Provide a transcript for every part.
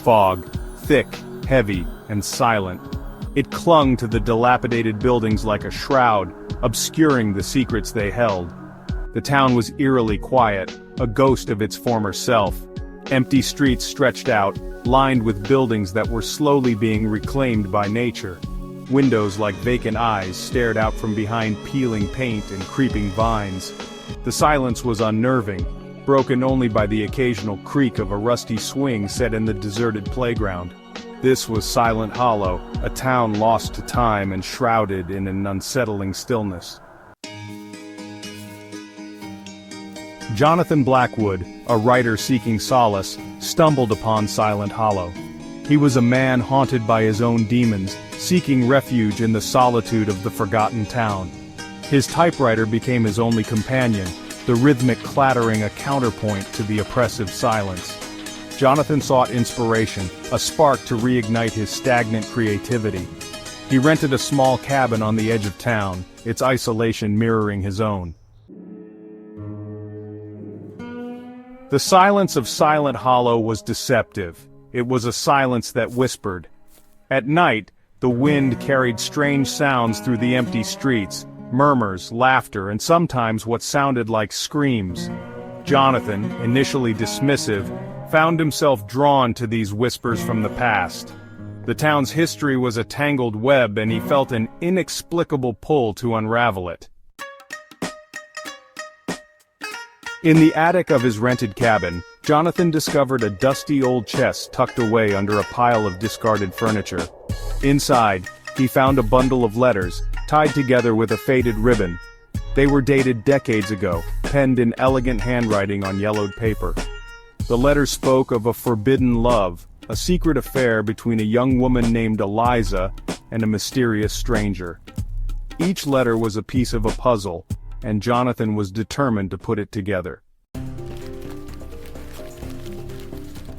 fog, thick, heavy, and silent. It clung to the dilapidated buildings like a shroud, obscuring the secrets they held. The town was eerily quiet, a ghost of its former self. Empty streets stretched out, lined with buildings that were slowly being reclaimed by nature. Windows like vacant eyes stared out from behind peeling paint and creeping vines. The silence was unnerving, broken only by the occasional creak of a rusty swing set in the deserted playground. This was Silent Hollow, a town lost to time and shrouded in an unsettling stillness. Jonathan Blackwood, a writer seeking solace, stumbled upon Silent Hollow. He was a man haunted by his own demons, seeking refuge in the solitude of the forgotten town. His typewriter became his only companion, the rhythmic clattering a counterpoint to the oppressive silence. Jonathan sought inspiration, a spark to reignite his stagnant creativity. He rented a small cabin on the edge of town, its isolation mirroring his own. The silence of Silent Hollow was deceptive. It was a silence that whispered. At night, the wind carried strange sounds through the empty streets, murmurs, laughter, and sometimes what sounded like screams. Jonathan, initially dismissive, found himself drawn to these whispers from the past. The town's history was a tangled web, and he felt an inexplicable pull to unravel it. In the attic of his rented cabin, Jonathan discovered a dusty old chest tucked away under a pile of discarded furniture. Inside, he found a bundle of letters, tied together with a faded ribbon. They were dated decades ago, penned in elegant handwriting on yellowed paper. The letters spoke of a forbidden love, a secret affair between a young woman named Eliza and a mysterious stranger. Each letter was a piece of a puzzle, and Jonathan was determined to put it together.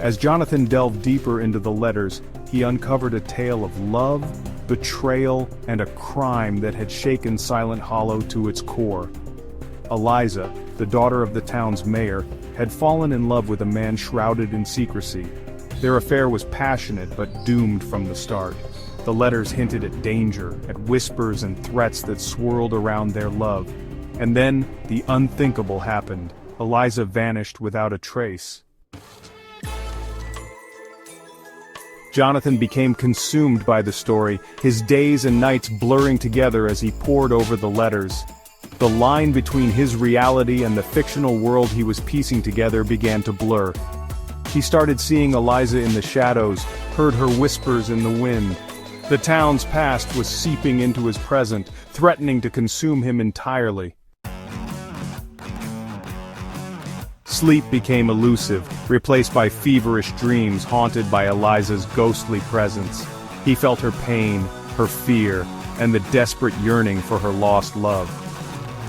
As Jonathan delved deeper into the letters, he uncovered a tale of love, betrayal, and a crime that had shaken Silent Hollow to its core. Eliza, the daughter of the town's mayor, had fallen in love with a man shrouded in secrecy. Their affair was passionate but doomed from the start. The letters hinted at danger, at whispers and threats that swirled around their love. And then, the unthinkable happened. Eliza vanished without a trace. Jonathan became consumed by the story, his days and nights blurring together as he pored over the letters. The line between his reality and the fictional world he was piecing together began to blur. He started seeing Eliza in the shadows, heard her whispers in the wind. The town's past was seeping into his present, threatening to consume him entirely. Sleep became elusive, replaced by feverish dreams haunted by Eliza's ghostly presence. He felt her pain, her fear, and the desperate yearning for her lost love.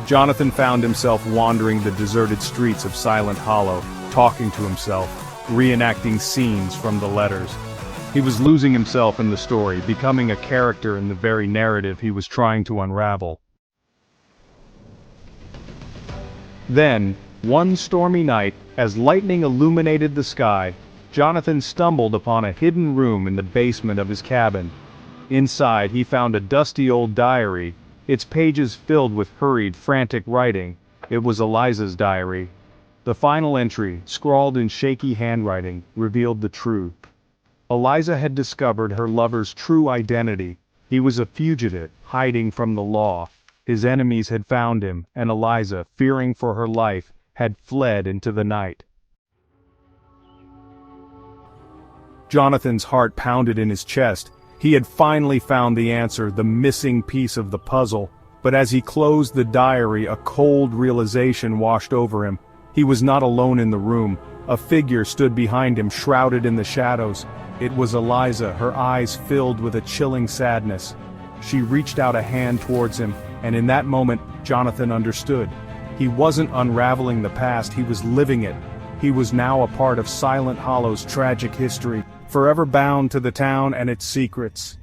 Jonathan found himself wandering the deserted streets of Silent Hollow, talking to himself, reenacting scenes from the letters. He was losing himself in the story, becoming a character in the very narrative he was trying to unravel. Then, one stormy night, as lightning illuminated the sky, Jonathan stumbled upon a hidden room in the basement of his cabin. Inside, he found a dusty old diary, its pages filled with hurried, frantic writing. It was Eliza's diary. The final entry, scrawled in shaky handwriting, revealed the truth. Eliza had discovered her lover's true identity. He was a fugitive, hiding from the law. His enemies had found him, and Eliza, fearing for her life, had fled into the night. Jonathan's heart pounded in his chest. He had finally found the answer, the missing piece of the puzzle. But as he closed the diary, a cold realization washed over him. He was not alone in the room. A figure stood behind him, shrouded in the shadows. It was Eliza, her eyes filled with a chilling sadness. She reached out a hand towards him, and in that moment, Jonathan understood. He wasn't unraveling the past, he was living it. He was now a part of Silent Hollow's tragic history, forever bound to the town and its secrets.